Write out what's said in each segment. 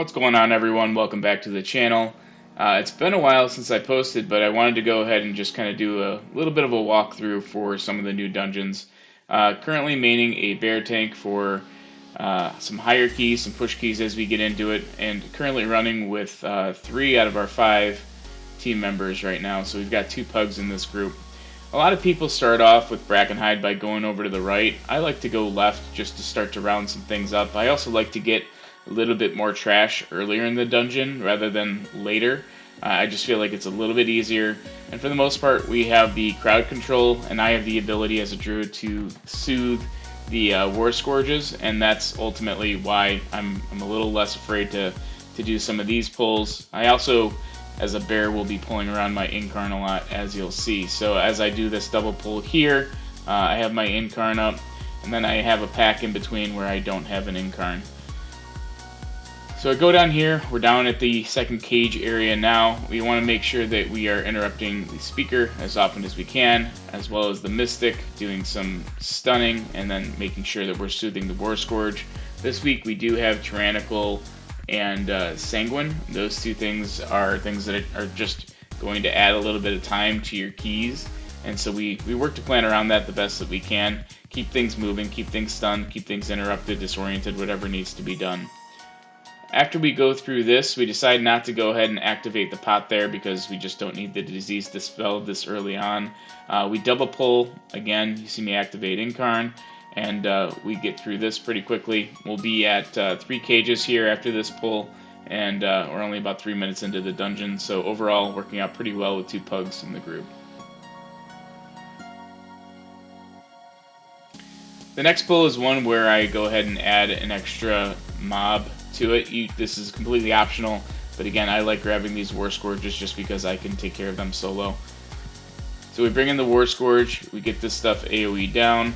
What's going on, everyone? Welcome back to the channel. It's been a while since I posted, but I wanted to go ahead and just kind of do a little bit of a walkthrough for some of the new dungeons. Currently maining a bear tank for some higher keys, some push keys as we get into it, and currently running with 3 out of our 5 team members right now, so we've got 2 pugs in this group. A lot of people start off with Brackenhide by going over to the right. I like to go left just to start to round some things up. I also like to get a little bit more trash earlier in the dungeon rather than later. I just feel like it's a little bit easier, and for the most part we have the crowd control, and I have the ability as a druid to soothe the war scourges, and that's ultimately why I'm a little less afraid to do some of these pulls. I also, as a bear, will be pulling around my incarn a lot, as you'll see. So as I do this double pull here, I have my incarn up, and then I have a pack in between where I don't have an incarn. So I go down here, we're down at the second cage area now. We want to make sure that we are interrupting the speaker as often as we can, as well as the mystic, doing some stunning, and then making sure that we're soothing the war scourge. This week we do have tyrannical and sanguine. Those two things are things that are just going to add a little bit of time to your keys, and so we work to plan around that the best that we can. Keep things moving, keep things stunned, keep things interrupted, disoriented, whatever needs to be done. After we go through this, we decide not to go ahead and activate the pot there because we just don't need the disease dispelled this early on. We double pull, again, you see me activate Incarn, and we get through this pretty quickly. We'll be at 3 cages here after this pull, and we're only about 3 minutes into the dungeon, so overall working out pretty well with 2 pugs in the group. The next pull is one where I go ahead and add an extra mob to it. This is completely optional, but again, I like grabbing these war scourges just because I can take care of them solo. So we bring in the war scourge, we get this stuff AoE down,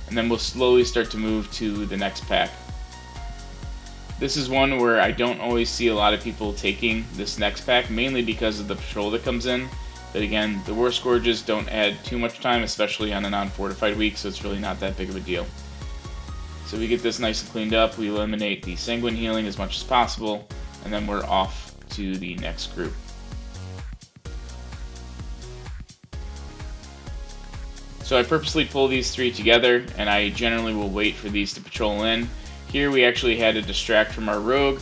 and then we'll slowly start to move to the next pack. This is one where I don't always see a lot of people taking this next pack, mainly because of the patrol that comes in. But again, the war scourges don't add too much time, especially on a non-fortified week, so it's really not that big of a deal. So we get this nice and cleaned up, we eliminate the sanguine healing as much as possible, and then we're off to the next group. So I purposely pull these 3 together, and I generally will wait for these to patrol in. Here we actually had to distract from our rogue,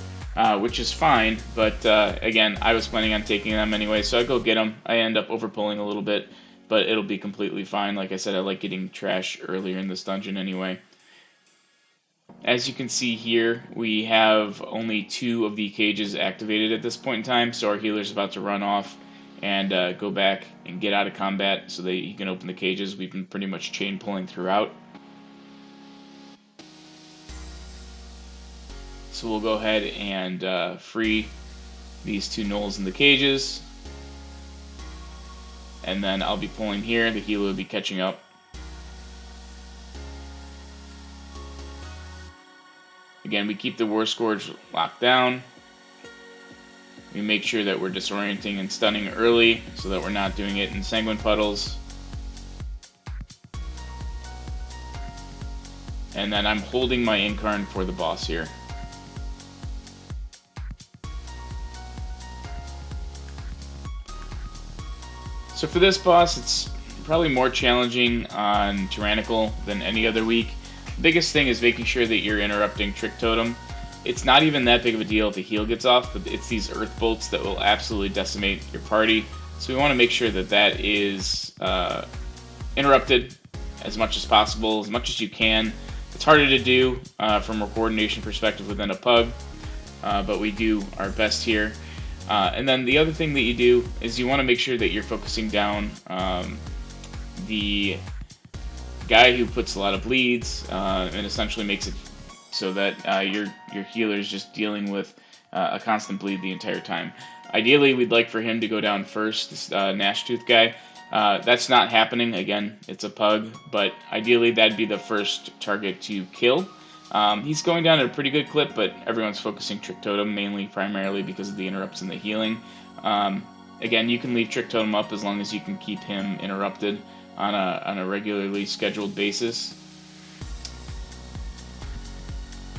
which is fine, but again, I was planning on taking them anyway, so I go get them. I end up overpulling a little bit, but it'll be completely fine. Like I said, I like getting trash earlier in this dungeon anyway. As you can see here, we have only 2 of the cages activated at this point in time, so our healer's about to run off and go back and get out of combat so that he can open the cages. We've been pretty much chain pulling throughout. So we'll go ahead and free these 2 gnolls in the cages, and then I'll be pulling here. The healer will be catching up. Again, we keep the war scourge locked down. We make sure that we're disorienting and stunning early so that we're not doing it in sanguine puddles. And then I'm holding my incarn for the boss here. So for this boss, it's probably more challenging on Tyrannical than any other week. The biggest thing is making sure that you're interrupting Trick Totem. It's not even that big of a deal if the heal gets off, but it's these Earth Bolts that will absolutely decimate your party. So we want to make sure that that is interrupted as much as possible, as much as you can. It's harder to do from a coordination perspective within a pug, but we do our best here. And then the other thing that you do is you want to make sure that you're focusing down the guy who puts a lot of bleeds and essentially makes it so that your healer is just dealing with a constant bleed the entire time. Ideally, we'd like for him to go down first, this Gnashtooth guy. That's not happening. Again, it's a pug, but ideally that'd be the first target to kill. He's going down at a pretty good clip, but everyone's focusing Trick Totem mainly, primarily because of the interrupts and the healing. Again, you can leave Trick Totem up as long as you can keep him interrupted on a regularly scheduled basis.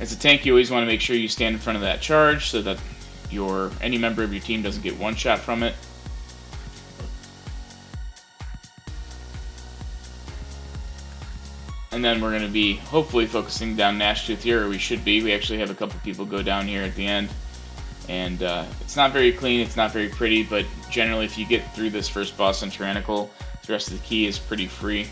As a tank, you always want to make sure you stand in front of that charge so that any member of your team doesn't get one shot from it. And then we're going to be hopefully focusing down Gnashtooth here, or we should be. We actually have a couple people go down here at the end. And it's not very clean, it's not very pretty, but generally if you get through this first boss on Tyrannical, the rest of the key is pretty free.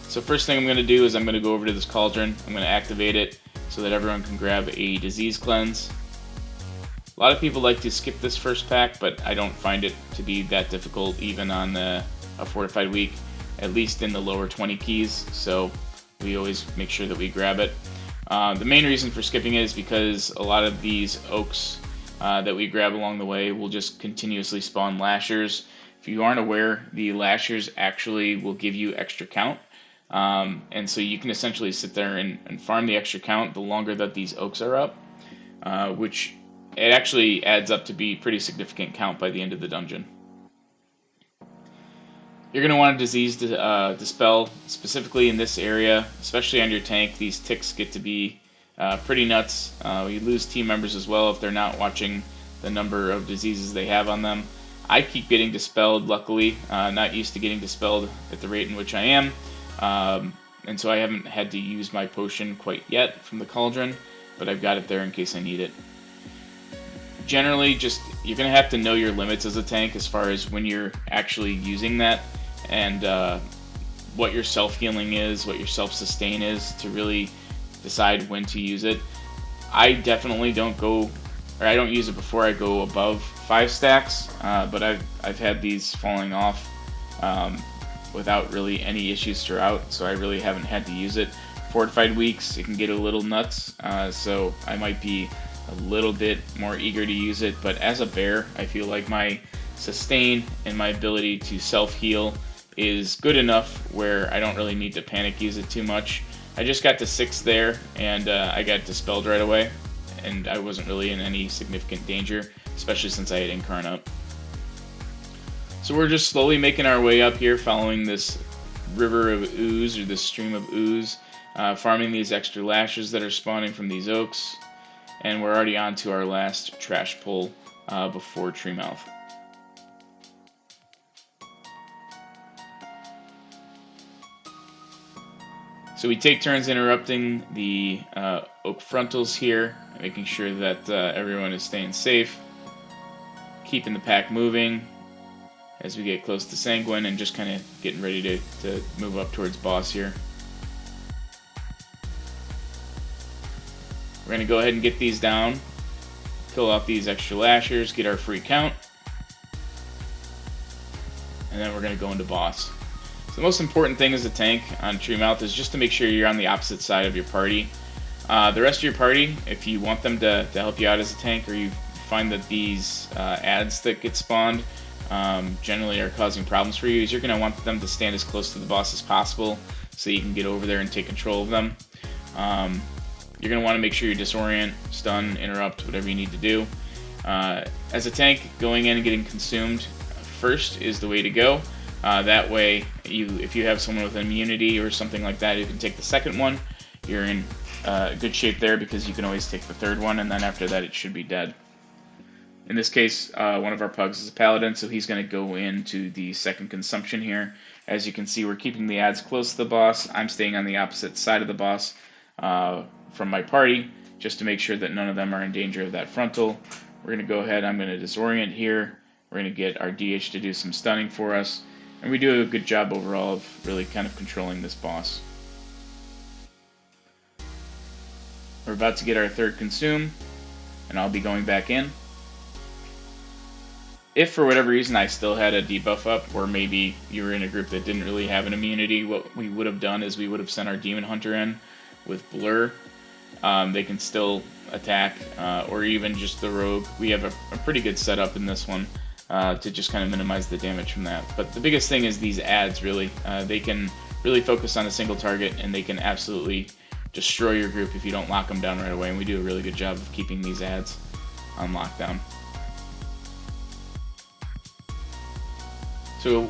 So first thing I'm going to do is I'm going to go over to this cauldron. I'm going to activate it so that everyone can grab a disease cleanse. A lot of people like to skip this first pack, but I don't find it to be that difficult even on a fortified week, at least in the lower 20 keys, so we always make sure that we grab it. The main reason for skipping it is because a lot of these oaks that we grab along the way will just continuously spawn lashers. If you aren't aware, the lashers actually will give you extra count. And so you can essentially sit there and farm the extra count the longer that these oaks are up, which it actually adds up to be pretty significant count by the end of the dungeon. You're going to want a disease dispel, specifically in this area, especially on your tank. These ticks get to be pretty nuts. You lose team members as well if they're not watching the number of diseases they have on them. I keep getting dispelled, luckily. Not used to getting dispelled at the rate in which I am. And so I haven't had to use my potion quite yet from the cauldron, but I've got it there in case I need it. Generally, you're going to have to know your limits as a tank as far as when you're actually using that, and what your self-healing is, what your self-sustain is, to really decide when to use it. I definitely don't use it before I go above 5 stacks, but I've had these falling off without really any issues throughout, so I really haven't had to use it. Fortified weeks, it can get a little nuts, so I might be a little bit more eager to use it, but as a bear, I feel like my sustain and my ability to self-heal is good enough where I don't really need to panic use it too much. I just got to 6 there, and I got dispelled right away, and I wasn't really in any significant danger, especially since I had Incarnate. So we're just slowly making our way up here, following this river of ooze, or this stream of ooze, farming these extra lashes that are spawning from these oaks, and we're already on to our last trash pull before Treemouth. So we take turns interrupting the oak frontals here, making sure that everyone is staying safe, keeping the pack moving as we get close to Sanguine, and just kind of getting ready to move up towards boss here. We're going to go ahead and get these down, kill off these extra lashers, get our free count, and then we're going to go into boss. So the most important thing as a tank on Treemouth is just to make sure you're on the opposite side of your party. The rest of your party, if you want them to help you out as a tank, or you find that these ads that get spawned generally are causing problems for you, is you're going to want them to stand as close to the boss as possible so you can get over there and take control of them. You're going to want to make sure you disorient, stun, interrupt, whatever you need to do. As a tank, going in and getting consumed first is the way to go. That way, if you have someone with immunity or something like that, you can take the second one. You're in good shape there, because you can always take the third one, and then after that it should be dead. In this case, one of our pugs is a paladin, so he's going to go into the second consumption here. As you can see, we're keeping the ads close to the boss. I'm staying on the opposite side of the boss from my party, just to make sure that none of them are in danger of that frontal. We're going to go ahead, I'm going to disorient here. We're going to get our DH to do some stunning for us. And we do a good job overall of really kind of controlling this boss. We're about to get our third consume, and I'll be going back in. If for whatever reason I still had a debuff up, or maybe you were in a group that didn't really have an immunity, what we would have done is we would have sent our Demon Hunter in with Blur. They can still attack, or even just the Rogue. We have a pretty good setup in this one to just kind of minimize the damage from that. But the biggest thing is these ads, really. They can really focus on a single target, and they can absolutely destroy your group if you don't lock them down right away, and we do a really good job of keeping these ads on lockdown. So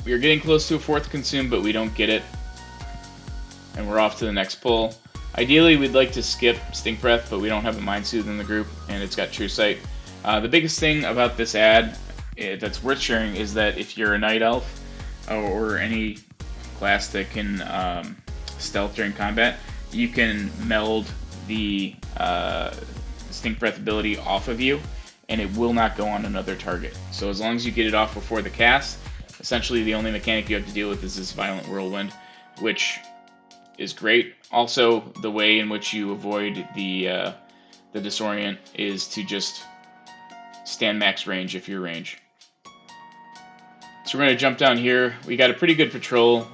we are getting close to a fourth consume, but we don't get it. and we're off to the next pull. Ideally, we'd like to skip Stink Breath, but we don't have a Mind Soothe in the group, and it's got True Sight. The biggest thing about this ad that's worth sharing is that if you're a Night Elf or any class that can stealth during combat, you can meld the Stink Breath ability off of you, and it will not go on another target. So as long as you get it off before the cast, essentially the only mechanic you have to deal with is this Violent Whirlwind, which is great. Also, the way in which you avoid the disorient is to just stand max range if you're range. So we're going to jump down here. We got a pretty good patrol.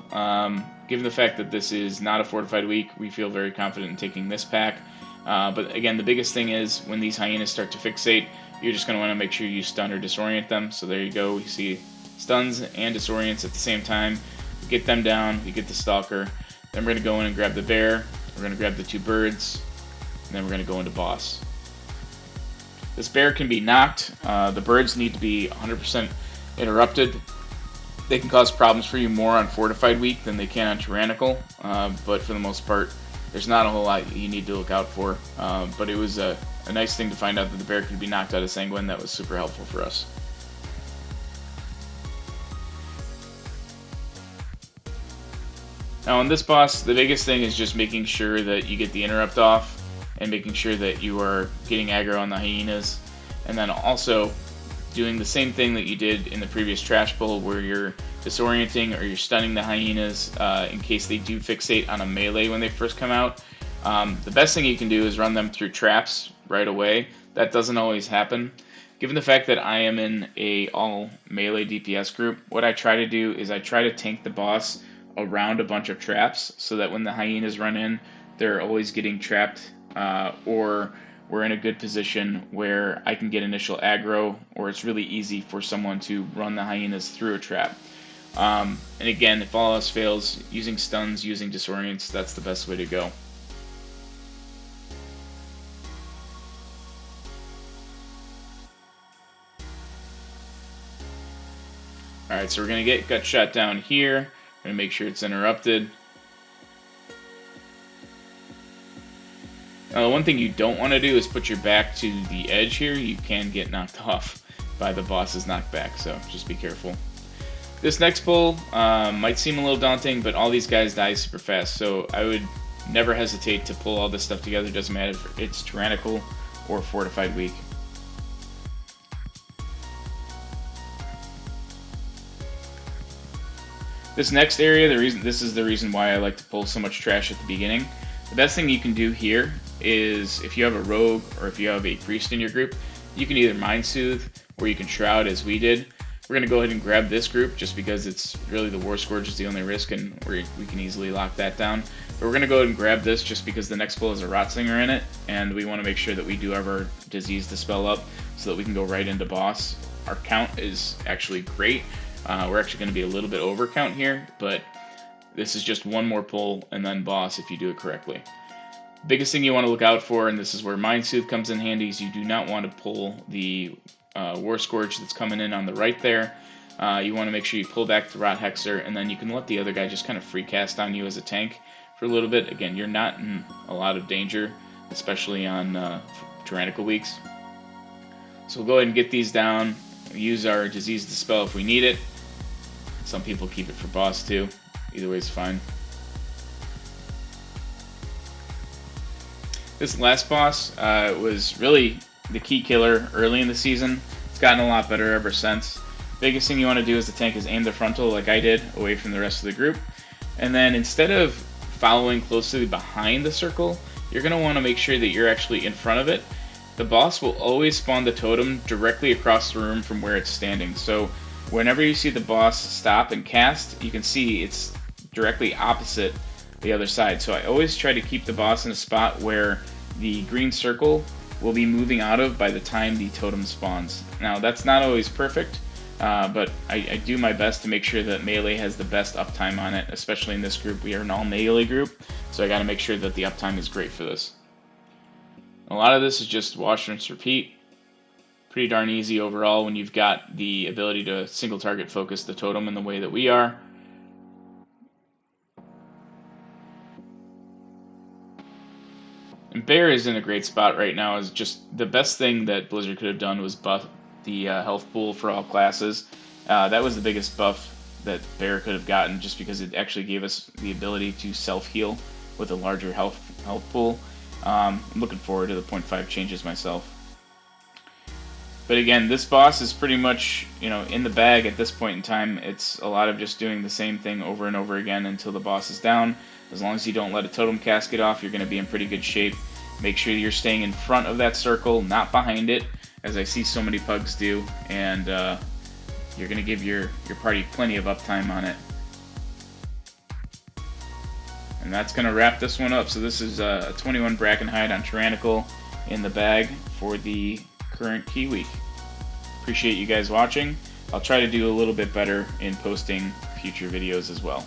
Given the fact that this is not a fortified week, we feel very confident in taking this pack. But again, the biggest thing is when these hyenas start to fixate, you're just going to want to make sure you stun or disorient them. So there you go. We see stuns and disorients at the same time. We get them down. We get the stalker. Then we're going to go in and grab the bear. We're going to grab the 2 birds. And then we're going to go into boss. This bear can be knocked. The birds need to be 100% interrupted. They can cause problems for you more on Fortified Week than they can on Tyrannical, but for the most part, there's not a whole lot you need to look out for. But it was a nice thing to find out that the bear could be knocked out of Sanguine. That was super helpful for us. Now on this boss, the biggest thing is just making sure that you get the interrupt off and making sure that you are getting aggro on the hyenas, and then also doing the same thing that you did in the previous trash pull where you're disorienting or you're stunning the hyenas in case they do fixate on a melee when they first come out. The best thing you can do is run them through traps right away. That doesn't always happen. Given the fact that I am in a all melee DPS group, what I try to do is I try to tank the boss around a bunch of traps so that when the hyenas run in, they're always getting trapped or we're in a good position where I can get initial aggro, or it's really easy for someone to run the hyenas through a trap. And again, if all else fails, using stuns, using disorients, that's the best way to go. Alright, so we're going to get gut shot down here. We're going to make sure it's interrupted. Now, the one thing you don't want to do is put your back to the edge here. You can get knocked off by the boss's knockback, so just be careful. This next pull might seem a little daunting, but all these guys die super fast, so I would never hesitate to pull all this stuff together. It doesn't matter if it's Tyrannical or Fortified Week. This next area, this is the reason why I like to pull so much trash at the beginning. The best thing you can do here is if you have a rogue or if you have a priest in your group, you can either Mind Soothe or you can Shroud as we did. We're going to go ahead and grab this group just because it's really the War Scourge is the only risk and we can easily lock that down. But we're going to go ahead and grab this just because the next pull has a Rotsinger in it and we want to make sure that we do have our Disease Dispel up so that we can go right into boss. Our count is actually great. We're actually going to be a little bit over count here, but this is just one more pull and then boss if you do it correctly. Biggest thing you want to look out for, and this is where Mind Soothe comes in handy, is you do not want to pull the War Scourge that's coming in on the right there. You want to make sure you pull back the Rot Hexer, and then you can let the other guy just kind of free cast on you as a tank for a little bit. Again, you're not in a lot of danger, especially on Tyrannical weeks. So we'll go ahead and get these down, use our Disease Dispel if we need it. Some people keep it for boss too. Either way is fine. This last boss was really the key killer early in the season. It's gotten a lot better ever since. Biggest thing you want to do as a tank is aim the frontal like I did, away from the rest of the group. And then instead of following closely behind the circle, you're going to want to make sure that you're actually in front of it. The boss will always spawn the totem directly across the room from where it's standing. So whenever you see the boss stop and cast, you can see it's directly opposite the other side. So I always try to keep the boss in a spot where the green circle will be moving out of by the time the totem spawns. Now that's not always perfect, but I do my best to make sure that melee has the best uptime on it, especially in this group. We are an all melee group, so I got to make sure that the uptime is great for this. A lot of this is just wash, rinse, repeat. Pretty darn easy overall when you've got the ability to single target focus the totem in the way that we are. And Bear is in a great spot right now. Is just the best thing that Blizzard could have done was buff the health pool for all classes. That was the biggest buff that Bear could have gotten, just because it actually gave us the ability to self-heal with a larger health pool. I'm looking forward to the 0.5 changes myself. But again, this boss is pretty much, in the bag at this point in time. It's a lot of just doing the same thing over and over again until the boss is down. As long as you don't let a totem casket off, you're going to be in pretty good shape. Make sure you're staying in front of that circle, not behind it, as I see so many pugs do, and you're going to give your party plenty of uptime on it. And that's going to wrap this one up. So this is a 21 Brackenhide on Tyrannical in the bag for the current key week. Appreciate you guys watching. I'll try to do a little bit better in posting future videos as well.